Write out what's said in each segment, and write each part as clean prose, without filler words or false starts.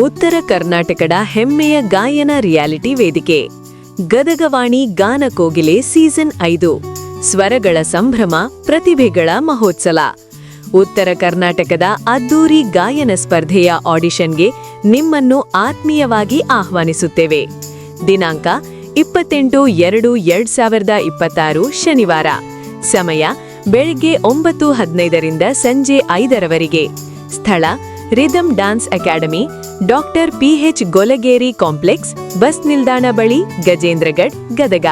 ಉತ್ತರ ಕರ್ನಾಟಕದ ಹೆಮ್ಮೆಯ ಗಾಯನ ರಿಯಾಲಿಟಿ ವೇದಿಕೆ ಗದಗವಾಣಿ ಗಾನ ಕೋಗಿಲೆ ಸೀಸನ್ 5 ಸ್ವರಗಳ ಸಂಭ್ರಮ ಪ್ರತಿಭೆಗಳ ಮಹೋತ್ಸವ. ಉತ್ತರ ಕರ್ನಾಟಕದ ಅದ್ದೂರಿ ಗಾಯನ ಸ್ಪರ್ಧೆಯ ಆಡಿಷನ್ಗೆ ನಿಮ್ಮನ್ನು ಆತ್ಮೀಯವಾಗಿ ಆಹ್ವಾನಿಸುತ್ತೇವೆ. ದಿನಾಂಕ 28/2/2026 ಶನಿವಾರ. ಸಮಯ ಬೆಳಗ್ಗೆ 9:15 ಸಂಜೆ 5 ಸ್ಥಳ rhythm dance academy, doctor PH Golageri complex, bus ನಿಲ್ದಾಣ ಬಳಿ, ಗಜೇಂದ್ರಗಢ್, ಗದಗ.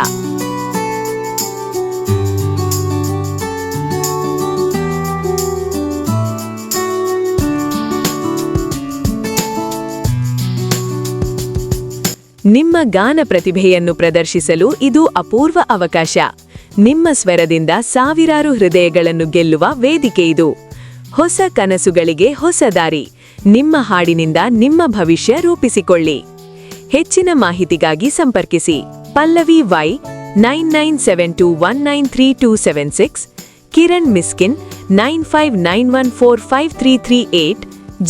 ನಿಮ್ಮ ಗಾನ ಪ್ರತಿಭೆಯನ್ನು ಪ್ರದರ್ಶಿಸಲು ಇದು ಅಪೂರ್ವ ಅವಕಾಶ. ನಿಮ್ಮ ಸ್ವರದಿಂದ ಸಾವಿರಾರು ಹೃದಯಗಳನ್ನು ಗೆಲ್ಲುವ ವೇದಿಕೆ ಇದು. ಹೊಸ ಕನಸುಗಳಿಗೆ ಹೊಸ ದಾರಿ. ನಿಮ್ಮ ಹಾಡಿನಿಂದ ನಿಮ್ಮ ಭವಿಷ್ಯ ರೂಪಿಸಿಕೊಳ್ಳಿ. ಹೆಚ್ಚಿನ ಮಾಹಿತಿಗಾಗಿ ಸಂಪರ್ಕಿಸಿ ಪಲ್ಲವಿ ವೈ 9972193276, ಕಿರಣ್ ಮಿಸ್ಕಿನ್ 9591453338,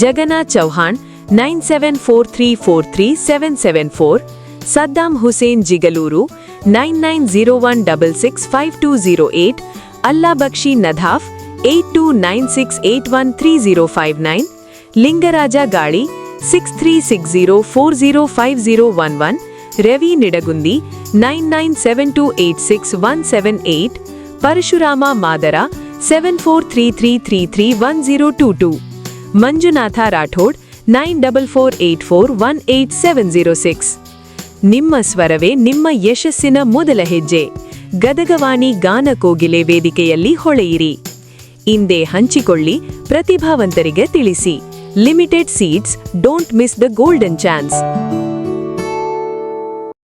ಜಗನಾ ಚೌಹಾಣ್ 9743433774, ಸದ್ದಾಂ ಹುಸೇನ್ ಜಿಗಲೂರು 9901665208, ಅಲ್ಲಾ ಬಕ್ಷಿ ನಧಾಫ್ 8296813059, ಲಿಂಗರಾಜ ಗಾಳಿ 6360405011, ರವಿ ನಿಡಗುಂದಿ 9972861778, ಪರಶುರಾಮ ಮಾದರ 7433331022, ಮಂಜುನಾಥ ರಾಠೋಡ್ 9448418706. ನಿಮ್ಮ ಸ್ವರವೇ ನಿಮ್ಮ ಯಶಸ್ಸಿನ ಮೊದಲ ಹೆಜ್ಜೆ. ಗದಗವಾಣಿ ಗಾನ ಕೋಗಿಲೆ ವೇದಿಕೆಯಲ್ಲಿ ಹೊಳೆಯಿರಿ. ಇಂದೇ ಹಂಚಿಕೊಳ್ಳಿ, ಪ್ರತಿಭಾವಂತರಿಗೆ ತಿಳಿಸಿ. Limited seats, don't miss the golden chance.